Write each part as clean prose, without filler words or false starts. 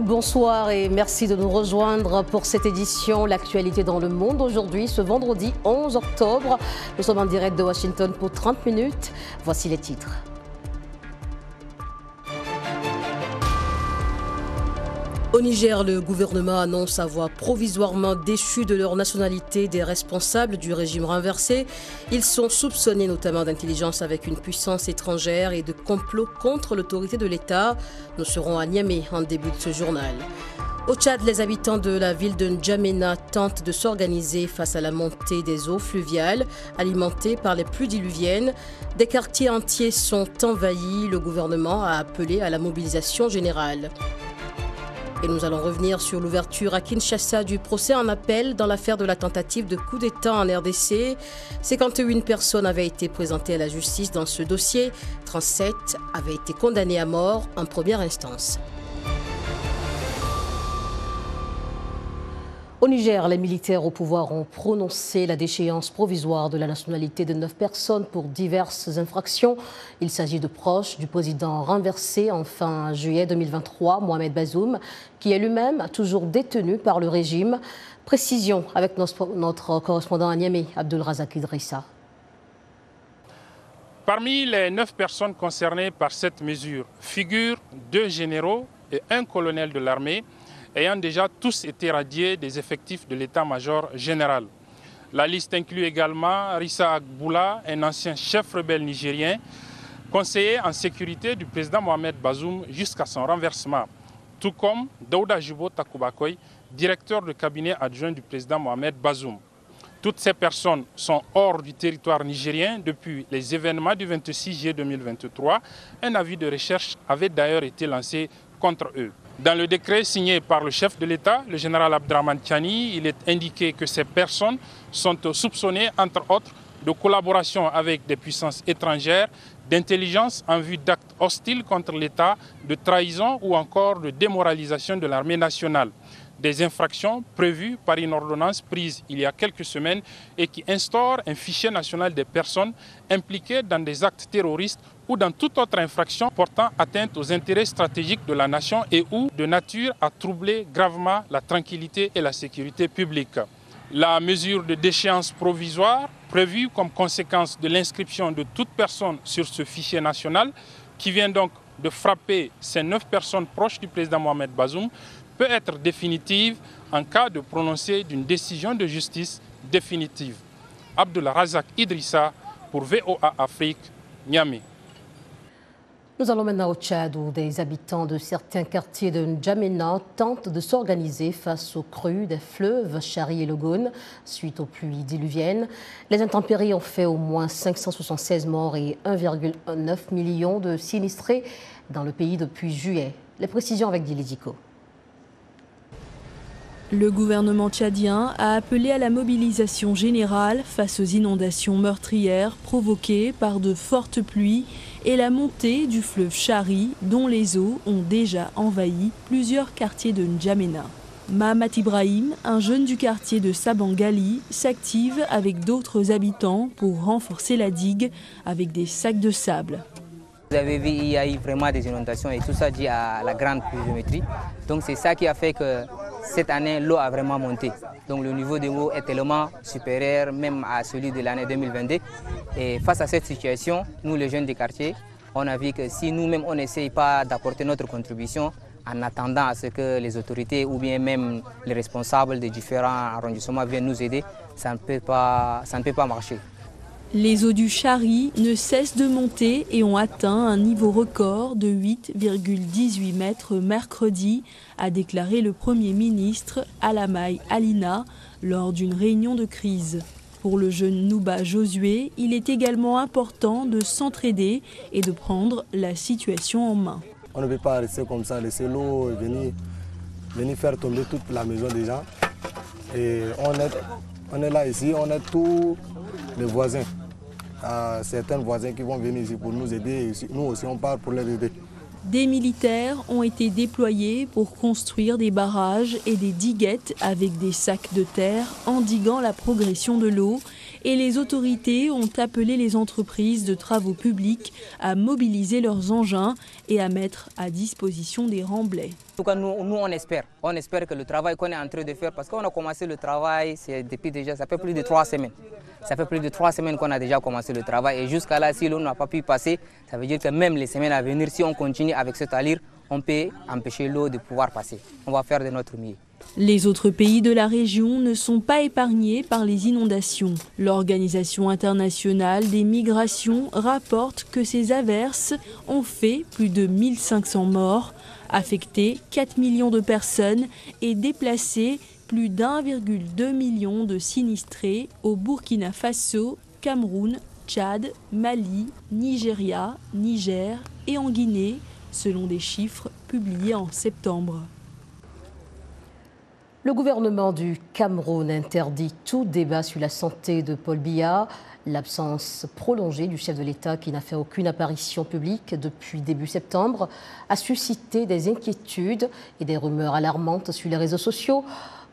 Bonsoir et merci de nous rejoindre pour cette édition. L'actualité dans le monde aujourd'hui, ce vendredi 11 octobre. Nous sommes en direct de Washington pour 30 minutes. Voici les titres. Au Niger, le gouvernement annonce avoir provisoirement déchu de leur nationalité des responsables du régime renversé. Ils sont soupçonnés notamment d'intelligence avec une puissance étrangère et de complot contre l'autorité de l'État. Nous serons à Niamey en début de ce journal. Au Tchad, les habitants de la ville de N'Djamena tentent de s'organiser face à la montée des eaux fluviales alimentées par les pluies diluviennes. Des quartiers entiers sont envahis. Le gouvernement a appelé à la mobilisation générale. Et nous allons revenir sur l'ouverture à Kinshasa du procès en appel dans l'affaire de la tentative de coup d'État en RDC. 51 personnes avaient été présentées à la justice dans ce dossier. 37 avaient été condamnées à mort en première instance. Au Niger, les militaires au pouvoir ont prononcé la déchéance provisoire de la nationalité de 9 personnes pour diverses infractions. Il s'agit de proches du président renversé en fin juillet 2023, Mohamed Bazoum, qui est lui-même toujours détenu par le régime. Précision avec notre correspondant à Niamey, Abdelrazak Idrissa. Parmi les 9 personnes concernées par cette mesure figurent 2 généraux et un colonel de l'armée, ayant déjà tous été radiés des effectifs de l'état-major général. La liste inclut également Rissa Agboula, un ancien chef rebelle nigérien, conseiller en sécurité du président Mohamed Bazoum jusqu'à son renversement, tout comme Daouda Jibo Takubakoy, directeur de cabinet adjoint du président Mohamed Bazoum. Toutes ces personnes sont hors du territoire nigérien depuis les événements du 26 juillet 2023. Un avis de recherche avait d'ailleurs été lancé contre eux. Dans le décret signé par le chef de l'État, le général Abdraman Tiani, il est indiqué que ces personnes sont soupçonnées, entre autres, de collaboration avec des puissances étrangères, d'intelligence en vue d'actes hostiles contre l'État, de trahison ou encore de démoralisation de l'armée nationale. Des infractions prévues par une ordonnance prise il y a quelques semaines et qui instaure un fichier national des personnes impliquées dans des actes terroristes ou dans toute autre infraction portant atteinte aux intérêts stratégiques de la nation et ou de nature à troubler gravement la tranquillité et la sécurité publique. La mesure de déchéance provisoire prévue comme conséquence de l'inscription de toute personne sur ce fichier national, qui vient donc de frapper ces 9 personnes proches du président Mohamed Bazoum, peut être définitive en cas de prononcé d'une décision de justice définitive. Abdelrazak Idrissa pour VOA Afrique, Niamey. Nous allons maintenant au Tchad où des habitants de certains quartiers de N'Djamena tentent de s'organiser face aux crues des fleuves Chari et Logone suite aux pluies diluviennes. Les intempéries ont fait au moins 576 morts et 1,9 million de sinistrés dans le pays depuis juillet. Les précisions avec Dili Diko. Le gouvernement tchadien a appelé à la mobilisation générale face aux inondations meurtrières provoquées par de fortes pluies et la montée du fleuve Chari, dont les eaux ont déjà envahi plusieurs quartiers de N'Djamena. Mahamat Ibrahim, un jeune du quartier de Sabangali, s'active avec d'autres habitants pour renforcer la digue avec des sacs de sable. Vous avez vu, il y a eu vraiment des inondations et tout ça dû à la grande pluviométrie. Donc c'est ça qui a fait que cette année, l'eau a vraiment monté. Donc le niveau de l'eau est tellement supérieur même à celui de l'année 2022. Et face à cette situation, nous les jeunes du quartier, on a vu que si nous-mêmes on n'essaye pas d'apporter notre contribution, en attendant à ce que les autorités ou bien même les responsables des différents arrondissements viennent nous aider, ça ne peut pas marcher. Les eaux du Chari ne cessent de monter et ont atteint un niveau record de 8,18 mètres mercredi, a déclaré le Premier ministre Alamaï Alina lors d'une réunion de crise. Pour le jeune Nouba Josué, il est également important de s'entraider et de prendre la situation en main. On ne peut pas rester comme ça, laisser l'eau venir faire tomber toute la maison des gens. Et on est là ici, on est tous les voisins. Certains voisins qui vont venir ici pour nous aider. Nous aussi, on part pour les aider. Des militaires ont été déployés pour construire des barrages et des diguettes avec des sacs de terre endiguant la progression de l'eau et les autorités ont appelé les entreprises de travaux publics à mobiliser leurs engins et à mettre à disposition des remblais. En tout cas, nous on espère que le travail qu'on est en train de faire, parce qu'on a commencé le travail, depuis déjà, ça fait plus de 3 semaines. Ça fait plus de 3 semaines qu'on a déjà commencé le travail et jusqu'à là, si l'eau n'a pas pu passer, ça veut dire que même les semaines à venir, si on continue avec cette allure, on peut empêcher l'eau de pouvoir passer. On va faire de notre mieux. Les autres pays de la région ne sont pas épargnés par les inondations. L'Organisation internationale des migrations rapporte que ces averses ont fait plus de 1500 morts, affecté 4 millions de personnes et déplacé plus d'1,2 million de sinistrés au Burkina Faso, Cameroun, Tchad, Mali, Nigeria, Niger et en Guinée, selon des chiffres publiés en septembre. Le gouvernement du Cameroun interdit tout débat sur la santé de Paul Biya. L'absence prolongée du chef de l'État, qui n'a fait aucune apparition publique depuis début septembre, a suscité des inquiétudes et des rumeurs alarmantes sur les réseaux sociaux.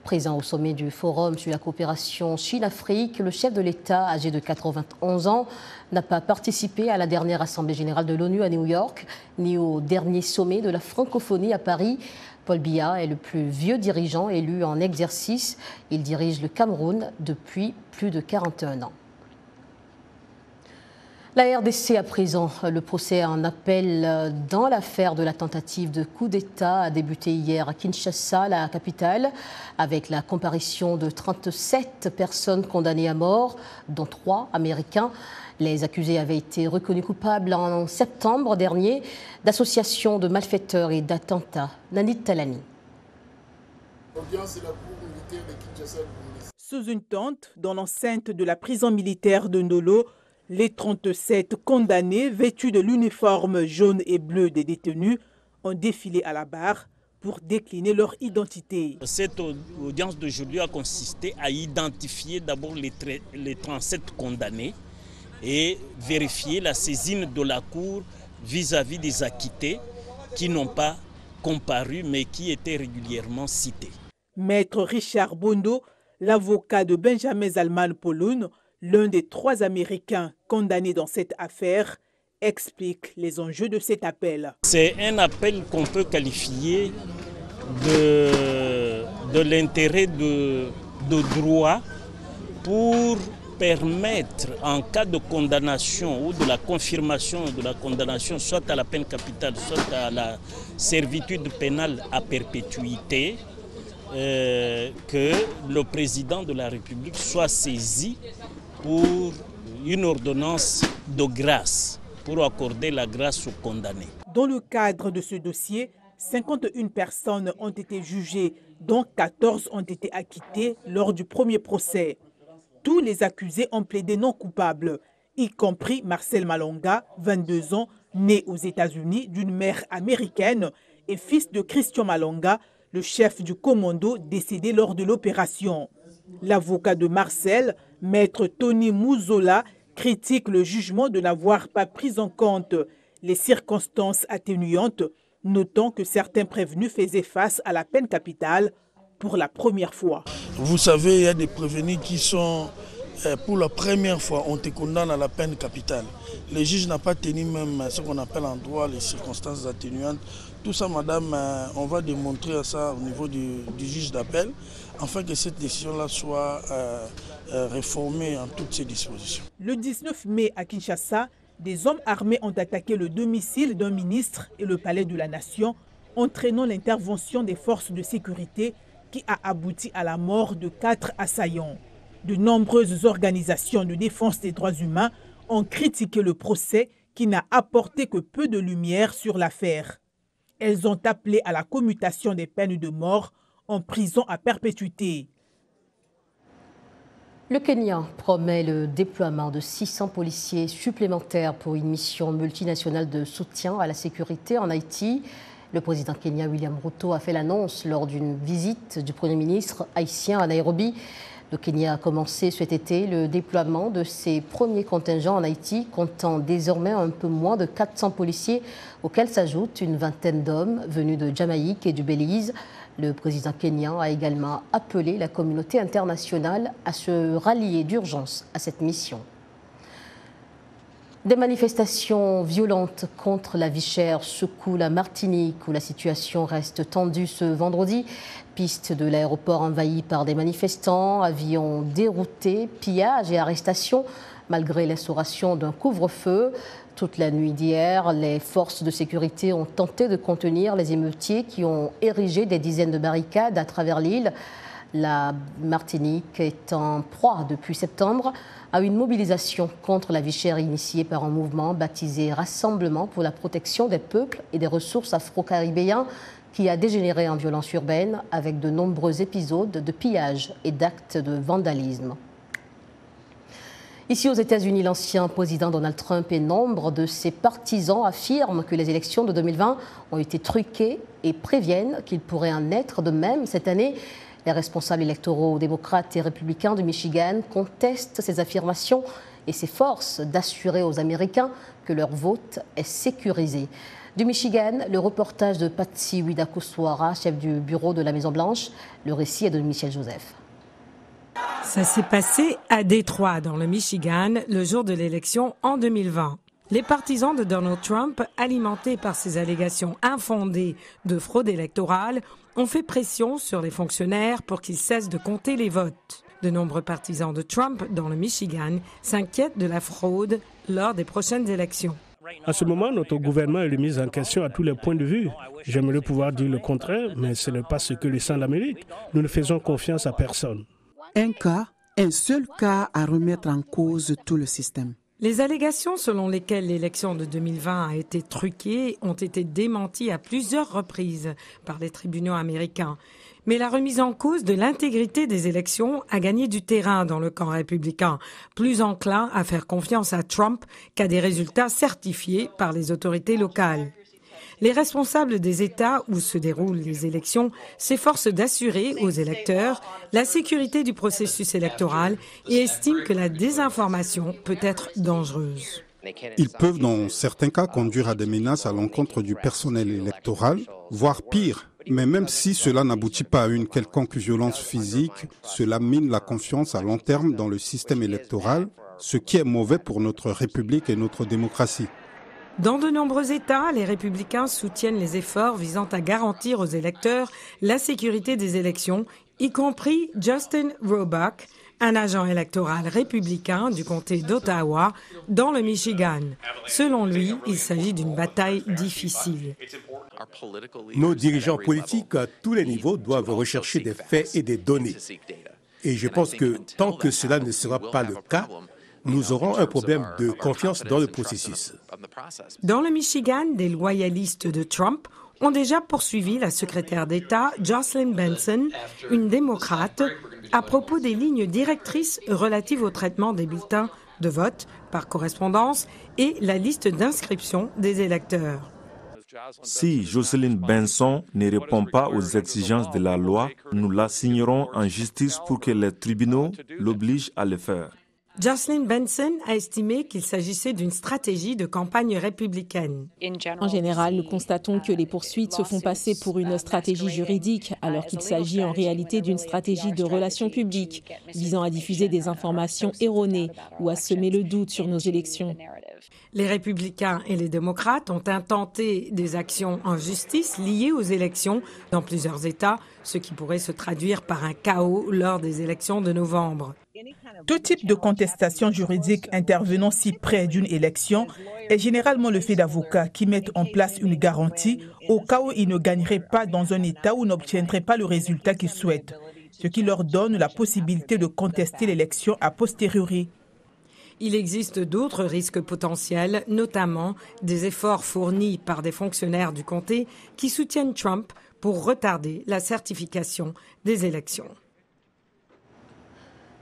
Présent au sommet du Forum sur la coopération Chine-Afrique, le chef de l'État, âgé de 91 ans, n'a pas participé à la dernière Assemblée générale de l'ONU à New York, ni au dernier sommet de la francophonie à Paris. Paul Biya est le plus vieux dirigeant élu en exercice. Il dirige le Cameroun depuis plus de 41 ans. La RDC à présent, le procès en appel dans l'affaire de la tentative de coup d'État a débuté hier à Kinshasa, la capitale, avec la comparution de 37 personnes condamnées à mort, dont 3 Américains. Les accusés avaient été reconnus coupables en septembre dernier d'association de malfaiteurs et d'attentats. Nanit Talani. Sous une tente, dans l'enceinte de la prison militaire de Ndolo, les 37 condamnés vêtus de l'uniforme jaune et bleu des détenus ont défilé à la barre pour décliner leur identité. Cette audience d'aujourd'hui a consisté à identifier d'abord les 37 condamnés et vérifier la saisine de la Cour vis-à-vis des acquittés qui n'ont pas comparu mais qui étaient régulièrement cités. Maître Richard Bondo, l'avocat de Benjamin Zalman Poloun, l'un des 3 Américains condamnés dans cette affaire, explique les enjeux de cet appel. C'est un appel qu'on peut qualifier de l'intérêt de droit pour permettre, en cas de condamnation ou de la confirmation de la condamnation, soit à la peine capitale, soit à la servitude pénale à perpétuité, que le président de la République soit saisi pour une ordonnance de grâce, pour accorder la grâce aux condamnés. Dans le cadre de ce dossier, 51 personnes ont été jugées, dont 14 ont été acquittées lors du premier procès. Tous les accusés ont plaidé non coupables, y compris Marcel Malonga, 22 ans, né aux États-Unis d'une mère américaine et fils de Christian Malonga, le chef du commando décédé lors de l'opération. L'avocat de Marcel, maître Tony Mouzola, critique le jugement de n'avoir pas pris en compte les circonstances atténuantes, notant que certains prévenus faisaient face à la peine capitale pour la première fois. Vous savez, il y a des prévenus qui sont, pour la première fois, on te condamne à la peine capitale. Le juge n'a pas tenu même ce qu'on appelle en droit les circonstances atténuantes. Tout ça, madame, on va démontrer ça au niveau du juge d'appel, afin que cette décision-là soit réformée en toutes ses dispositions. Le 19 mai à Kinshasa, des hommes armés ont attaqué le domicile d'un ministre et le palais de la Nation, entraînant l'intervention des forces de sécurité qui a abouti à la mort de 4 assaillants. De nombreuses organisations de défense des droits humains ont critiqué le procès qui n'a apporté que peu de lumière sur l'affaire. Elles ont appelé à la commutation des peines de mort en prison à perpétuité. Le Kenya promet le déploiement de 600 policiers supplémentaires pour une mission multinationale de soutien à la sécurité en Haïti. Le président kenyan William Ruto a fait l'annonce lors d'une visite du Premier ministre haïtien à Nairobi. Le Kenya a commencé cet été le déploiement de ses premiers contingents en Haïti, comptant désormais un peu moins de 400 policiers, auxquels s'ajoutent une vingtaine d'hommes venus de Jamaïque et du Belize. Le président kenyan a également appelé la communauté internationale à se rallier d'urgence à cette mission. Des manifestations violentes contre la vie chère secouent la Martinique, où la situation reste tendue ce vendredi. Piste de l'aéroport envahie par des manifestants, avions déroutés, pillages et arrestations, malgré l'instauration d'un couvre-feu. Toute la nuit d'hier, les forces de sécurité ont tenté de contenir les émeutiers qui ont érigé des dizaines de barricades à travers l'île. La Martinique est en proie depuis septembre à une mobilisation contre la vie chère initiée par un mouvement baptisé Rassemblement pour la protection des peuples et des ressources afro-caribéens qui a dégénéré en violence urbaine avec de nombreux épisodes de pillage et d'actes de vandalisme. Ici aux États-Unis, l'ancien président Donald Trump et nombre de ses partisans affirment que les élections de 2020 ont été truquées et préviennent qu'il pourrait en être de même cette année. Les responsables électoraux démocrates et républicains du Michigan contestent ces affirmations et s'efforcent d'assurer aux Américains que leur vote est sécurisé. Du Michigan, le reportage de Patsy Widakuswara, chef du bureau de la Maison-Blanche. Le récit est de Michel Joseph. Ça s'est passé à Détroit, dans le Michigan, le jour de l'élection en 2020. Les partisans de Donald Trump, alimentés par ces allégations infondées de fraude électorale, ont fait pression sur les fonctionnaires pour qu'ils cessent de compter les votes. De nombreux partisans de Trump dans le Michigan s'inquiètent de la fraude lors des prochaines élections. En ce moment, notre gouvernement est remis en question à tous les points de vue. J'aimerais pouvoir dire le contraire, mais ce n'est pas ce que le sang l'Amérique. Nous ne faisons confiance à personne. Un seul cas à remettre en cause tout le système. Les allégations selon lesquelles l'élection de 2020 a été truquée ont été démenties à plusieurs reprises par les tribunaux américains. Mais la remise en cause de l'intégrité des élections a gagné du terrain dans le camp républicain, plus enclin à faire confiance à Trump qu'à des résultats certifiés par les autorités locales. Les responsables des États où se déroulent les élections s'efforcent d'assurer aux électeurs la sécurité du processus électoral et estiment que la désinformation peut être dangereuse. Ils peuvent dans certains cas conduire à des menaces à l'encontre du personnel électoral, voire pire. Mais même si cela n'aboutit pas à une quelconque violence physique, cela mine la confiance à long terme dans le système électoral, ce qui est mauvais pour notre République et notre démocratie. Dans de nombreux États, les républicains soutiennent les efforts visant à garantir aux électeurs la sécurité des élections, y compris Justin Roebuck, un agent électoral républicain du comté d'Ottawa, dans le Michigan. Selon lui, il s'agit d'une bataille difficile. Nos dirigeants politiques à tous les niveaux doivent rechercher des faits et des données. Et je pense que tant que cela ne sera pas le cas, nous aurons un problème de confiance dans le processus. Dans le Michigan, des loyalistes de Trump ont déjà poursuivi la secrétaire d'État Jocelyn Benson, une démocrate, à propos des lignes directrices relatives au traitement des bulletins de vote par correspondance et la liste d'inscription des électeurs. Si Jocelyn Benson ne répond pas aux exigences de la loi, nous la signerons en justice pour que les tribunaux l'obligent à le faire. Jocelyn Benson a estimé qu'il s'agissait d'une stratégie de campagne républicaine. En général, nous constatons que les poursuites se font passer pour une stratégie juridique, alors qu'il s'agit en réalité d'une stratégie de relations publiques, visant à diffuser des informations erronées ou à semer le doute sur nos élections. Les républicains et les démocrates ont intenté des actions en justice liées aux élections dans plusieurs États, ce qui pourrait se traduire par un chaos lors des élections de novembre. Tout type de contestation juridique intervenant si près d'une élection est généralement le fait d'avocats qui mettent en place une garantie au cas où ils ne gagneraient pas dans un État ou n'obtiendraient pas le résultat qu'ils souhaitent, ce qui leur donne la possibilité de contester l'élection a posteriori. Il existe d'autres risques potentiels, notamment des efforts fournis par des fonctionnaires du comté qui soutiennent Trump pour retarder la certification des élections.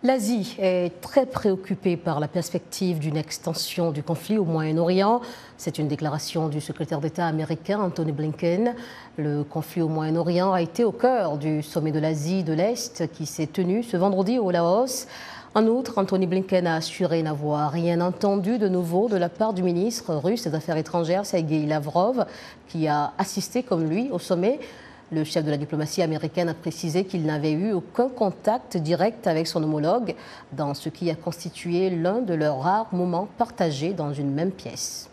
L'Asie est très préoccupée par la perspective d'une extension du conflit au Moyen-Orient. C'est une déclaration du secrétaire d'État américain Antony Blinken. Le conflit au Moyen-Orient a été au cœur du sommet de l'Asie de l'Est qui s'est tenu ce vendredi au Laos. En outre, Antony Blinken a assuré n'avoir rien entendu de nouveau de la part du ministre russe des Affaires étrangères Sergueï Lavrov, qui a assisté comme lui au sommet. Le chef de la diplomatie américaine a précisé qu'il n'avait eu aucun contact direct avec son homologue dans ce qui a constitué l'un de leurs rares moments partagés dans une même pièce.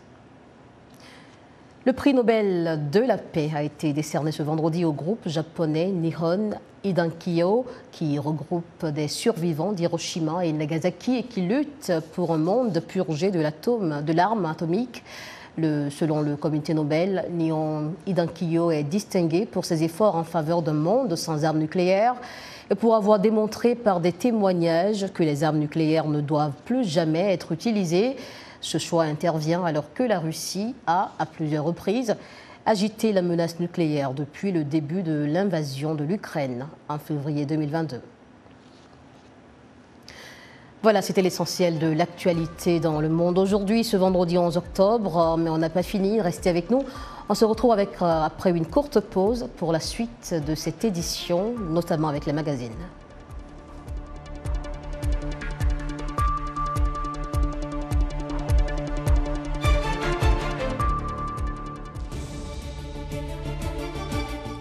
Le prix Nobel de la paix a été décerné ce vendredi au groupe japonais Nihon Hidankyo, qui regroupe des survivants d'Hiroshima et Nagasaki et qui lutte pour un monde purgé de l'arme atomique. Selon le comité Nobel, Nihon Hidankyo est distingué pour ses efforts en faveur d'un monde sans armes nucléaires et pour avoir démontré par des témoignages que les armes nucléaires ne doivent plus jamais être utilisées. Ce choix intervient alors que la Russie a, à plusieurs reprises, agité la menace nucléaire depuis le début de l'invasion de l'Ukraine en février 2022. Voilà, c'était l'essentiel de l'actualité dans le monde aujourd'hui, ce vendredi 11 octobre. Mais on n'a pas fini, restez avec nous. On se retrouve après une courte pause pour la suite de cette édition, notamment avec les magazines.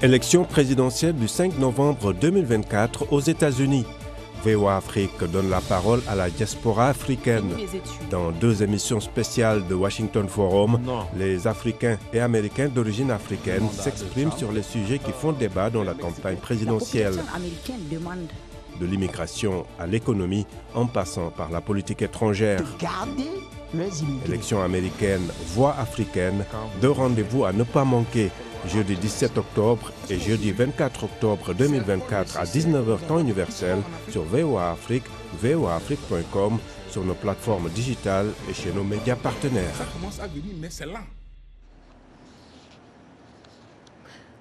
Élection présidentielle du 5 novembre 2024 aux États-Unis. VOA Afrique donne la parole à la diaspora africaine. Dans 2 émissions spéciales de Washington Forum, les Africains et Américains d'origine africaine s'expriment sur les sujets qui font débat dans la campagne présidentielle. De l'immigration à l'économie, en passant par la politique étrangère. Élection américaine, voix africaine, 2 rendez-vous à ne pas manquer. Jeudi 17 octobre et jeudi 24 octobre 2024 à 19h temps universel sur VOA Afrique, voaafrique.com, sur nos plateformes digitales et chez nos médias partenaires. Ça commence à venir, mais c'est là.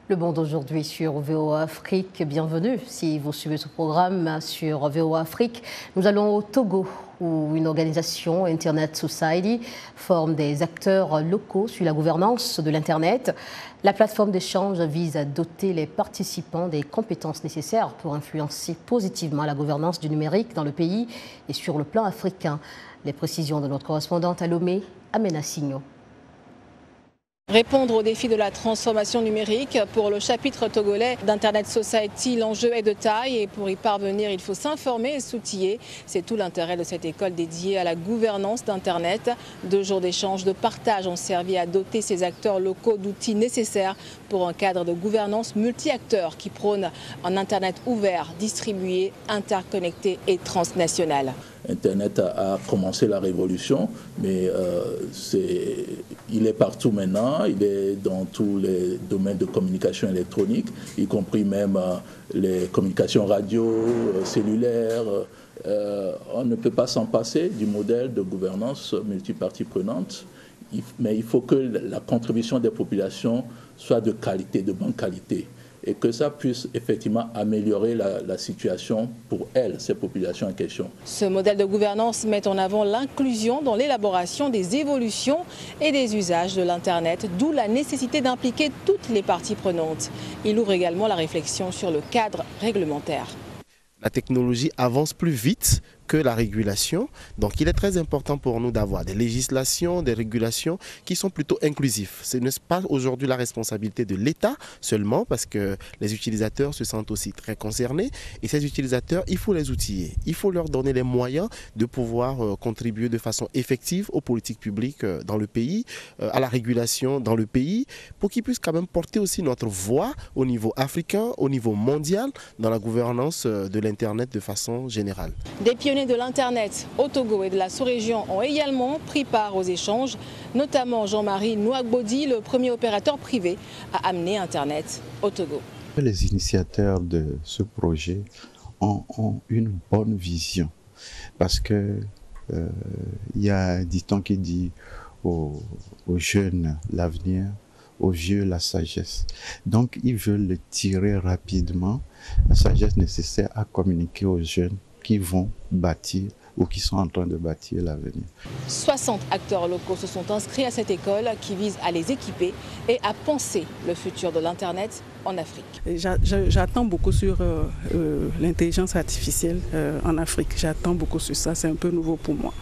Le Monde aujourd'hui sur VOA Afrique. Bienvenue si vous suivez ce programme sur VOA Afrique. Nous allons au Togo où une organisation, Internet Society, forme des acteurs locaux sur la gouvernance de l'Internet. La plateforme d'échange vise à doter les participants des compétences nécessaires pour influencer positivement la gouvernance du numérique dans le pays et sur le plan africain. Les précisions de notre correspondante à Lomé, Amena Signo. Répondre aux défis de la transformation numérique, pour le chapitre togolais d'Internet Society, l'enjeu est de taille et pour y parvenir, il faut s'informer et s'outiller. C'est tout l'intérêt de cette école dédiée à la gouvernance d'Internet. 2 jours d'échange, de partage ont servi à doter ces acteurs locaux d'outils nécessaires pour un cadre de gouvernance multi-acteurs qui prône un Internet ouvert, distribué, interconnecté et transnational. Internet a commencé la révolution, mais il est partout maintenant, il est dans tous les domaines de communication électronique, y compris même les communications radio, cellulaires. On ne peut pas s'en passer du modèle de gouvernance multipartie prenante, mais il faut que la contribution des populations soit de qualité, de bonne qualité, et que ça puisse effectivement améliorer la situation pour elles, ces populations en question. Ce modèle de gouvernance met en avant l'inclusion dans l'élaboration des évolutions et des usages de l'Internet, d'où la nécessité d'impliquer toutes les parties prenantes. Il ouvre également la réflexion sur le cadre réglementaire. La technologie avance plus vite que la régulation. Donc il est très important pour nous d'avoir des législations, des régulations qui sont plutôt inclusives. Ce n'est pas aujourd'hui la responsabilité de l'État seulement parce que les utilisateurs se sentent aussi très concernés. Et ces utilisateurs, il faut les outiller. Il faut leur donner les moyens de pouvoir contribuer de façon effective aux politiques publiques dans le pays, à la régulation dans le pays, pour qu'ils puissent quand même porter aussi notre voix au niveau africain, au niveau mondial, dans la gouvernance de l'Internet de façon générale. Des pionniers de l'Internet au Togo et de la sous-région ont également pris part aux échanges, notamment Jean-Marie Nouagbodi, le premier opérateur privé à amener Internet au Togo. Les initiateurs de ce projet ont une bonne vision parce que y a un dicton qui dit aux jeunes l'avenir, aux vieux la sagesse. Donc ils veulent tirer rapidement la sagesse nécessaire à communiquer aux jeunes qui vont bâtir ou qui sont en train de bâtir l'avenir. 60 acteurs locaux se sont inscrits à cette école qui vise à les équiper et à penser le futur de l'Internet en Afrique. J'attends beaucoup sur l'intelligence artificielle en Afrique. J'attends beaucoup sur ça, c'est un peu nouveau pour moi.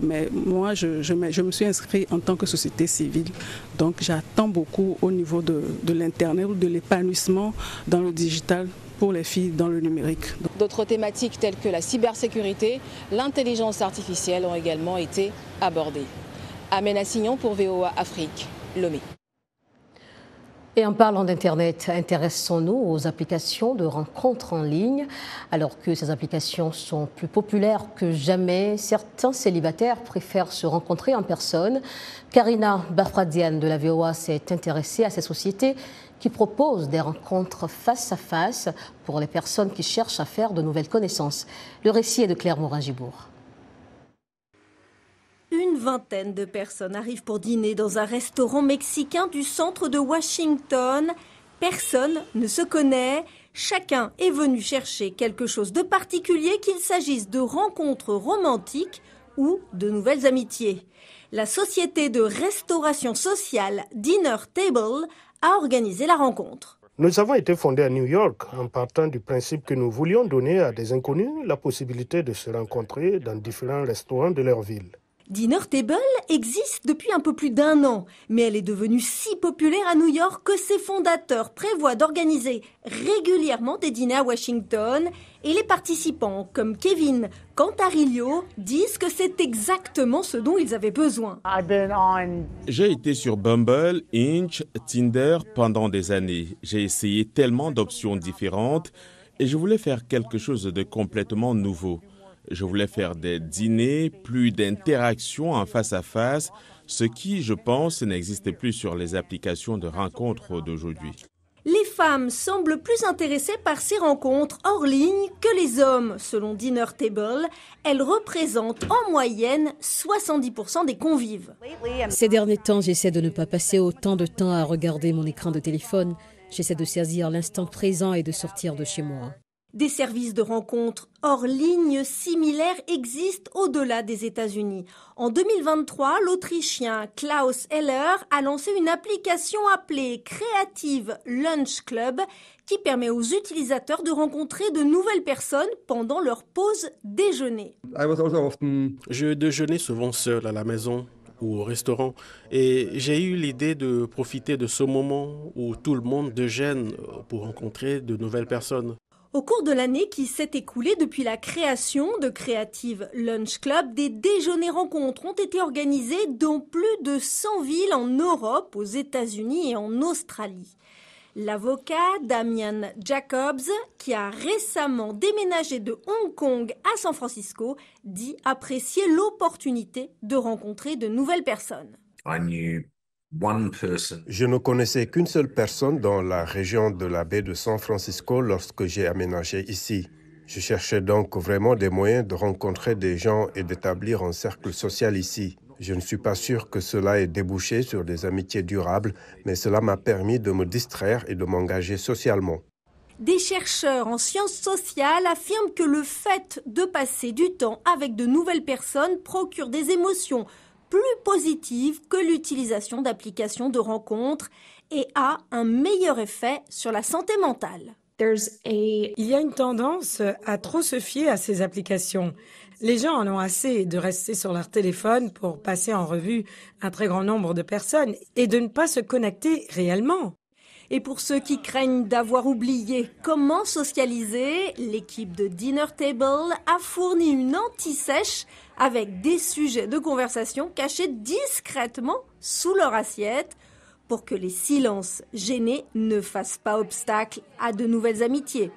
Mais moi, je me suis inscrite en tant que société civile. Donc j'attends beaucoup au niveau de l'Internet ou de l'épanouissement dans le digital pour les filles dans le numérique. D'autres thématiques telles que la cybersécurité, l'intelligence artificielle ont également été abordées. Amena Signon pour VOA Afrique, Lomé. Et en parlant d'Internet, intéressons-nous aux applications de rencontres en ligne. Alors que ces applications sont plus populaires que jamais, certains célibataires préfèrent se rencontrer en personne. Karina Bafradiane de la VOA s'est intéressée à ces sociétés qui proposent des rencontres face à face pour les personnes qui cherchent à faire de nouvelles connaissances. Le récit est de Claire Morin-Gibourg. Une vingtaine de personnes arrivent pour dîner dans un restaurant mexicain du centre de Washington. Personne ne se connaît. Chacun est venu chercher quelque chose de particulier, qu'il s'agisse de rencontres romantiques ou de nouvelles amitiés. La société de restauration sociale Dinner Table a organisé la rencontre. Nous avons été fondés à New York en partant du principe que nous voulions donner à des inconnus la possibilité de se rencontrer dans différents restaurants de leur ville. Dinner Table existe depuis un peu plus d'1 an, mais elle est devenue si populaire à New York que ses fondateurs prévoient d'organiser régulièrement des dîners à Washington et les participants, comme Kevin Cantarillo, disent que c'est exactement ce dont ils avaient besoin. J'ai été sur Bumble, Hinge, Tinder pendant des années. J'ai essayé tellement d'options différentes et je voulais faire quelque chose de complètement nouveau. Je voulais faire des dîners, plus d'interactions en face à face, ce qui, je pense, n'existe plus sur les applications de rencontres d'aujourd'hui. Les femmes semblent plus intéressées par ces rencontres hors ligne que les hommes. Selon Dinner Table, elles représentent en moyenne 70% des convives. Ces derniers temps, j'essaie de ne pas passer autant de temps à regarder mon écran de téléphone. J'essaie de saisir l'instant présent et de sortir de chez moi. Des services de rencontres hors ligne similaires existent au-delà des États-Unis. En 2023, l'Autrichien Klaus Heller a lancé une application appelée Creative Lunch Club qui permet aux utilisateurs de rencontrer de nouvelles personnes pendant leur pause déjeuner. Je déjeunais souvent seul à la maison ou au restaurant et j'ai eu l'idée de profiter de ce moment où tout le monde déjeune pour rencontrer de nouvelles personnes. Au cours de l'année qui s'est écoulée depuis la création de Creative Lunch Club, des déjeuners rencontres ont été organisés dans plus de 100 villes en Europe, aux États-Unis et en Australie. L'avocat Damian Jacobs, qui a récemment déménagé de Hong Kong à San Francisco, dit apprécier l'opportunité de rencontrer de nouvelles personnes. Je ne connaissais qu'une seule personne dans la région de la baie de San Francisco lorsque j'ai aménagé ici. Je cherchais donc vraiment des moyens de rencontrer des gens et d'établir un cercle social ici. Je ne suis pas sûr que cela ait débouché sur des amitiés durables, mais cela m'a permis de me distraire et de m'engager socialement. Des chercheurs en sciences sociales affirment que le fait de passer du temps avec de nouvelles personnes procure des émotions plus positive que l'utilisation d'applications de rencontres et a un meilleur effet sur la santé mentale. Il y a une tendance à trop se fier à ces applications. Les gens en ont assez de rester sur leur téléphone pour passer en revue un très grand nombre de personnes et de ne pas se connecter réellement. Et pour ceux qui craignent d'avoir oublié comment socialiser, l'équipe de Dinner Table a fourni une anti-sèche avec des sujets de conversation cachés discrètement sous leur assiette pour que les silences gênés ne fassent pas obstacle à de nouvelles amitiés.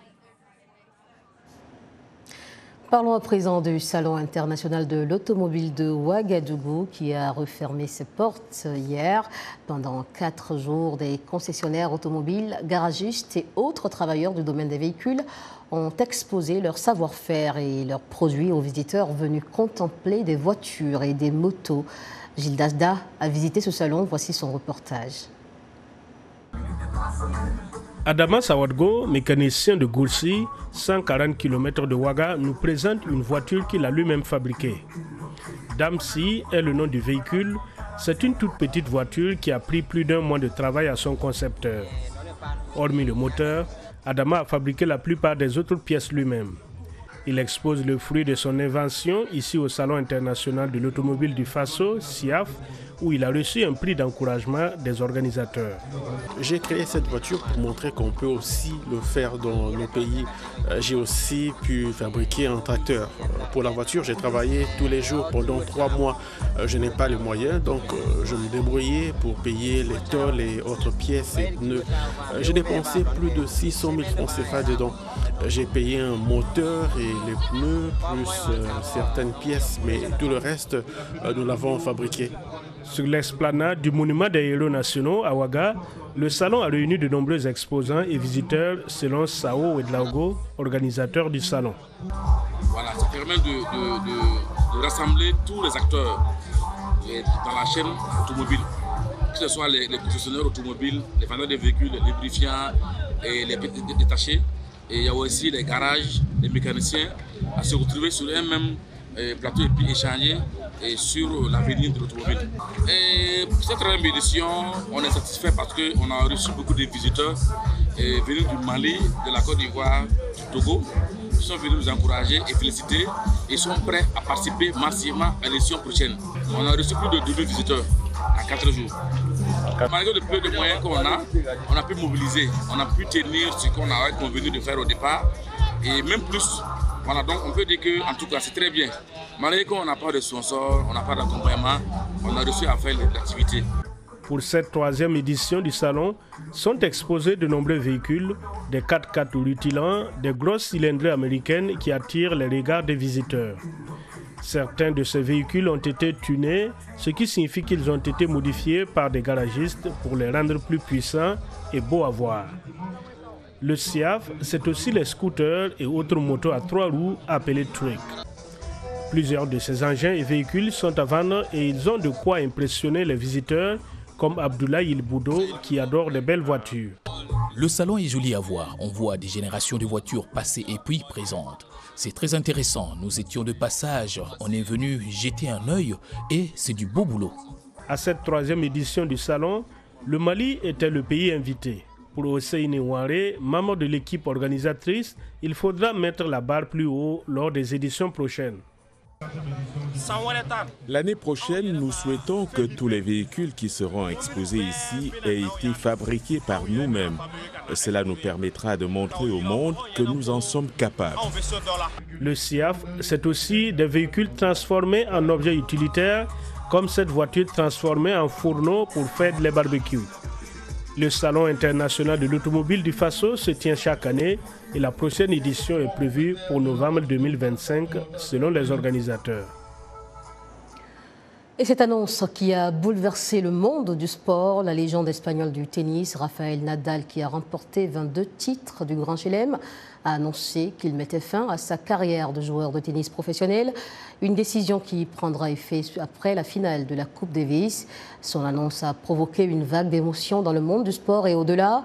Parlons à présent du Salon international de l'automobile de Ouagadougou qui a refermé ses portes hier. Pendant 4 jours, des concessionnaires automobiles, garagistes et autres travailleurs du domaine des véhicules ont exposé leur savoir-faire et leurs produits aux visiteurs venus contempler des voitures et des motos. Gilles Dasda a visité ce salon, voici son reportage. Adama Sawadgo, mécanicien de Goursi, 140 km de Ouaga, nous présente une voiture qu'il a lui-même fabriquée. Damsi est le nom du véhicule. C'est une toute petite voiture qui a pris plus d'1 mois de travail à son concepteur. Hormis le moteur, Adama a fabriqué la plupart des autres pièces lui-même. Il expose le fruit de son invention ici au Salon international de l'automobile du Faso, SIAF, où il a reçu un prix d'encouragement des organisateurs. J'ai créé cette voiture pour montrer qu'on peut aussi le faire dans nos pays. J'ai aussi pu fabriquer un tracteur. Pour la voiture, j'ai travaillé tous les jours pendant 3 mois. Je n'ai pas les moyens, donc je me débrouillais pour payer les tôles et autres pièces et pneus. J'ai dépensé plus de 600 000 francs CFA dedans. J'ai payé un moteur et les pneus, plus certaines pièces, mais tout le reste, nous l'avons fabriqué. Sur l'esplanade du monument des héros nationaux à Ouaga, le salon a réuni de nombreux exposants et visiteurs selon Sao Edlaogo, organisateur du salon. Voilà, ça permet de rassembler tous les acteurs dans la chaîne automobile, que ce soit les concessionnaires automobiles, les vendeurs de véhicules, les lubrifiants et les détachés. Et il y a aussi les garages, les mécaniciens à se retrouver sur un même plateau et puis échanger sur l'avenir de l'automobile. Et pour cette 3e édition, on est satisfait parce qu'on a reçu beaucoup de visiteurs venus du Mali, de la Côte d'Ivoire, du Togo. Ils sont venus nous encourager et féliciter et sont prêts à participer massivement à l'édition prochaine. On a reçu plus de 2000 visiteurs en 4 jours. Malgré le peu de moyens qu'on a, on a pu mobiliser, on a pu tenir ce qu'on a convenu de faire au départ et même plus. Voilà, donc on peut dire que en tout cas c'est très bien. Malgré qu'on n'a pas de sponsor, on n'a pas d'accompagnement, on a réussi à faire l'activité. Pour cette 3e édition du salon, sont exposés de nombreux véhicules, des 4x4 rutilants, des grosses cylindrées américaines qui attirent les regards des visiteurs. Certains de ces véhicules ont été tunés, ce qui signifie qu'ils ont été modifiés par des garagistes pour les rendre plus puissants et beaux à voir. Le SIAF, c'est aussi les scooters et autres motos à 3 roues appelées trucks. Plusieurs de ces engins et véhicules sont à vendre et ils ont de quoi impressionner les visiteurs, comme Abdoulaye Ilboudo qui adore les belles voitures. Le salon est joli à voir. On voit des générations de voitures passées et puis présentes. C'est très intéressant. Nous étions de passage. On est venu jeter un œil et c'est du beau boulot. À cette 3e édition du salon, le Mali était le pays invité. Pour Hosseini Ouaré, membre de l'équipe organisatrice, il faudra mettre la barre plus haut lors des éditions prochaines. L'année prochaine, nous souhaitons que tous les véhicules qui seront exposés ici aient été fabriqués par nous-mêmes. Cela nous permettra de montrer au monde que nous en sommes capables. Le SIAF, c'est aussi des véhicules transformés en objets utilitaires, comme cette voiture transformée en fourneau pour faire les barbecues. Le Salon international de l'automobile du Faso se tient chaque année et la prochaine édition est prévue pour novembre 2025 selon les organisateurs. Et cette annonce qui a bouleversé le monde du sport, la légende espagnole du tennis, Rafael Nadal, qui a remporté 22 titres du Grand Chelem, a annoncé qu'il mettait fin à sa carrière de joueur de tennis professionnel. Une décision qui prendra effet après la finale de la Coupe Davis. Son annonce a provoqué une vague d'émotions dans le monde du sport et au-delà.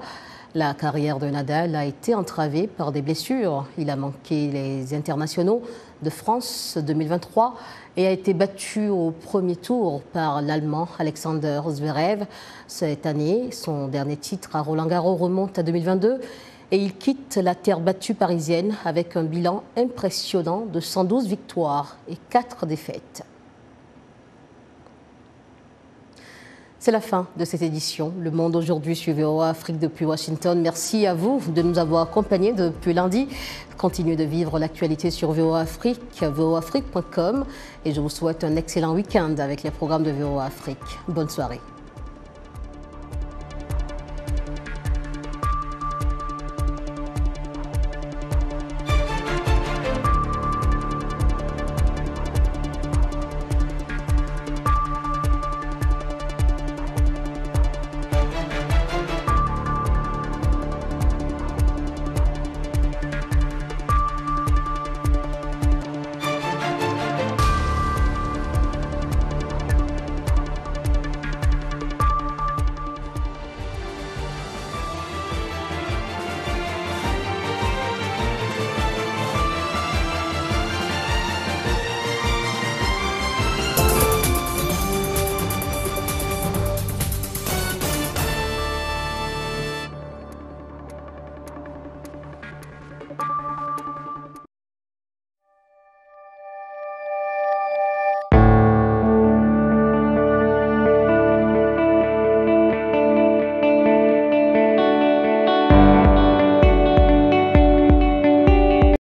La carrière de Nadal a été entravée par des blessures. Il a manqué les internationaux de France 2023 et a été battu au premier tour par l'Allemand Alexander Zverev. Cette année, son dernier titre à Roland-Garros remonte à 2022 et il quitte la terre battue parisienne avec un bilan impressionnant de 112 victoires et 4 défaites. C'est la fin de cette édition. Le Monde aujourd'hui sur VOA Afrique depuis Washington. Merci à vous de nous avoir accompagnés depuis lundi. Continuez de vivre l'actualité sur VOA Afrique, voaafrique.com. Et je vous souhaite un excellent week-end avec les programmes de VOA Afrique. Bonne soirée.